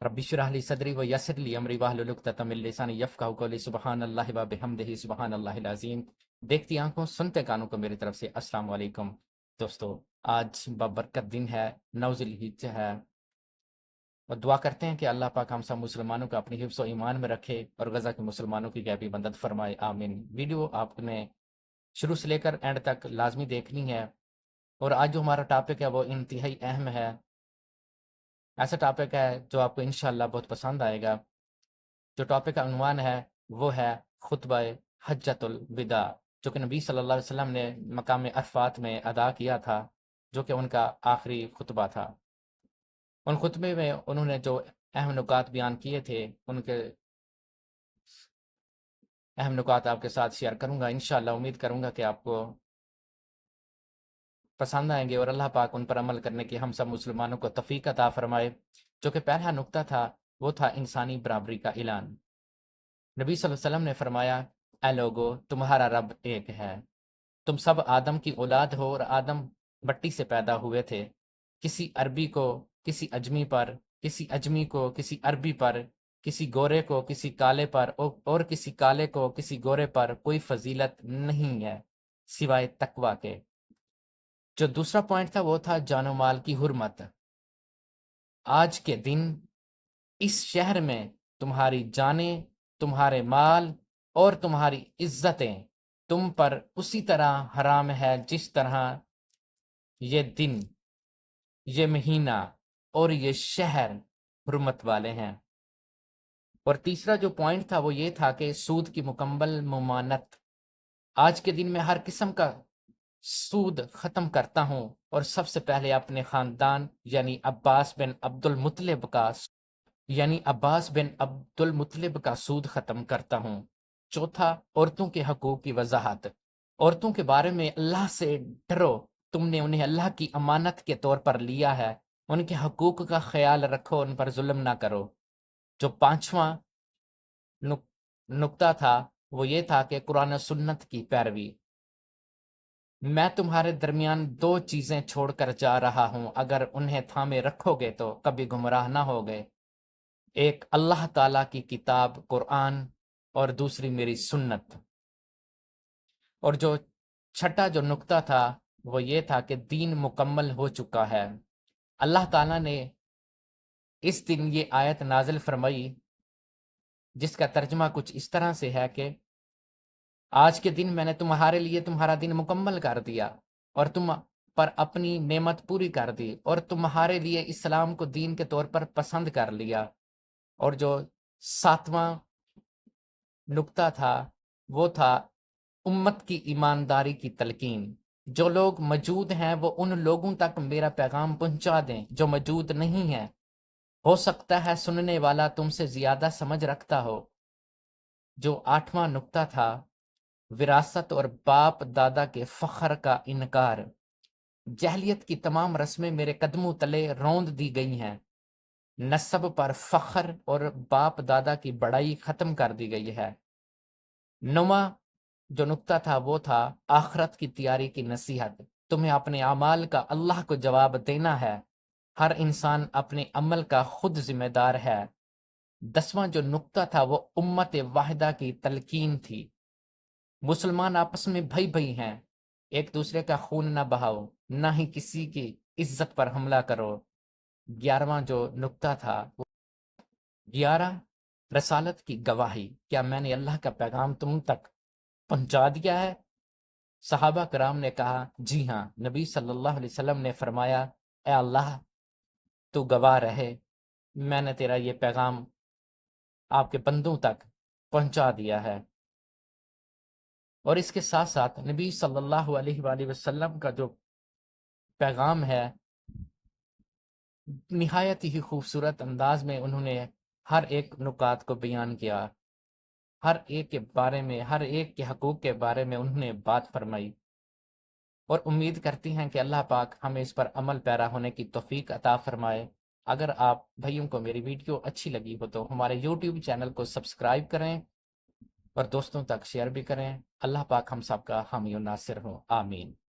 رب اشرح لی صدری و یسر لی امری واحلل عقدۃ من لسانی یفقہوا قولی سبحان اللہ و بحمدہ سبحان اللہ العظیم۔ دیکھتی آنکھوں سنتے کانوں کو میری طرف سے السلام علیکم دوستو۔ آج بابرکت دن ہے، 9 ذی الحجہ ہے، اور دعا کرتے ہیں کہ اللہ پاک ہم سب مسلمانوں کو اپنی حفظ و ایمان میں رکھے اور غزہ کے مسلمانوں کی غیبی مدد فرمائے، آمین۔ ویڈیو آپ نے شروع سے لے کر اینڈ تک لازمی دیکھنی ہے، اور آج جو ہمارا ٹاپک ہے وہ انتہائی اہم ہے۔ ایسا ٹاپک ہے جو آپ کو انشاءاللہ بہت پسند آئے گا۔ جو ٹاپک کا عنوان ہے وہ ہے خطبہ حجۃ الوداع، جو کہ نبی صلی اللہ علیہ وسلم نے مقام عرفات میں ادا کیا تھا، جو کہ ان کا آخری خطبہ تھا۔ ان خطبے میں انہوں نے جو اہم نکات بیان کیے تھے، ان کے اہم نکات آپ کے ساتھ شیئر کروں گا انشاءاللہ۔ امید کروں گا کہ آپ کو پسند آئیں گے اور اللہ پاک ان پر عمل کرنے کی ہم سب مسلمانوں کو توفیق عطا فرمائے۔ جو کہ پہلا نکتہ تھا وہ تھا انسانی برابری کا اعلان۔ نبی صلی اللہ علیہ وسلم نے فرمایا، اے لوگو، تمہارا رب ایک ہے، تم سب آدم کی اولاد ہو اور آدم مٹی سے پیدا ہوئے تھے۔ کسی عربی کو کسی اجمی پر، کسی اجمی کو کسی عربی پر، کسی گورے کو کسی کالے پر، اور کسی کالے کو کسی گورے پر کوئی فضیلت نہیں ہے سوائے تقوی کے۔ جو دوسرا پوائنٹ تھا وہ تھا جان و مال کی حرمت۔ آج کے دن اس شہر میں تمہاری جانیں، تمہارے مال اور تمہاری عزتیں تم پر اسی طرح حرام ہے جس طرح یہ دن، یہ مہینہ اور یہ شہر حرمت والے ہیں۔ اور تیسرا جو پوائنٹ تھا وہ یہ تھا کہ سود کی مکمل ممانعت۔ آج کے دن میں ہر قسم کا سود ختم کرتا ہوں، اور سب سے پہلے اپنے خاندان یعنی عباس بن عبد المطلب کا سود ختم کرتا ہوں۔ چوتھا، عورتوں کے حقوق کی وضاحت۔ عورتوں کے بارے میں اللہ سے ڈرو، تم نے انہیں اللہ کی امانت کے طور پر لیا ہے، ان کے حقوق کا خیال رکھو، ان پر ظلم نہ کرو۔ جو پانچواں نکتہ تھا وہ یہ تھا کہ قرآن و سنت کی پیروی۔ میں تمہارے درمیان 2 چیزیں چھوڑ کر جا رہا ہوں، اگر انہیں تھامے رکھو گے تو کبھی گمراہ نہ ہوگے۔ ایک اللہ تعالیٰ کی کتاب قرآن، اور دوسری میری سنت۔ اور جو چھٹا جو نکتہ تھا وہ یہ تھا کہ دین مکمل ہو چکا ہے۔ اللہ تعالیٰ نے اس دن یہ آیت نازل فرمائی، جس کا ترجمہ کچھ اس طرح سے ہے کہ آج کے دن میں نے تمہارے لیے تمہارا دن مکمل کر دیا، اور تم پر اپنی نعمت پوری کر دی، اور تمہارے لیے اسلام کو دین کے طور پر پسند کر لیا۔ اور جو 7واں نکتہ تھا وہ تھا امت کی ایمانداری کی تلقین۔ جو لوگ موجود ہیں وہ ان لوگوں تک میرا پیغام پہنچا دیں جو موجود نہیں ہیں، ہو سکتا ہے سننے والا تم سے زیادہ سمجھ رکھتا ہو۔ جو 8واں نکتہ تھا وراثت اور باپ دادا کے فخر کا انکار۔ جہلیت کی تمام رسمیں میرے قدموں تلے روند دی گئی ہیں، نسب پر فخر اور باپ دادا کی بڑائی ختم کر دی گئی ہے۔ 9واں جو نکتہ تھا وہ تھا آخرت کی تیاری کی نصیحت۔ تمہیں اپنے اعمال کا اللہ کو جواب دینا ہے، ہر انسان اپنے عمل کا خود ذمہ دار ہے۔ 10واں جو نکتہ تھا وہ امت واحدہ کی تلقین تھی۔ مسلمان آپس میں بھائی ہیں، ایک دوسرے کا خون نہ بہاؤ، نہ ہی کسی کی عزت پر حملہ کرو۔ 11واں جو نکتہ تھا 11 رسالت کی گواہی۔ کیا میں نے اللہ کا پیغام تم تک پہنچا دیا ہے؟ صحابہ کرام نے کہا جی ہاں۔ نبی صلی اللہ علیہ وسلم نے فرمایا، اے اللہ، تو گواہ رہے، میں نے تیرا یہ پیغام آپ کے بندوں تک پہنچا دیا ہے۔ اور اس کے ساتھ ساتھ نبی صلی اللہ علیہ وآلہ وسلم کا جو پیغام ہے نہایت ہی خوبصورت انداز میں انہوں نے ہر ایک نکات کو بیان کیا، ہر ایک کے بارے میں، ہر ایک کے حقوق کے بارے میں انہوں نے بات فرمائی، اور امید کرتی ہیں کہ اللہ پاک ہمیں اس پر عمل پیرا ہونے کی توفیق عطا فرمائے۔ اگر آپ بھائیوں کو میری ویڈیو اچھی لگی ہو تو ہمارے یوٹیوب چینل کو سبسکرائب کریں اور دوستوں تک شیئر بھی کریں۔ اللہ پاک ہم سب کا حامی و ناصر ہو، آمین۔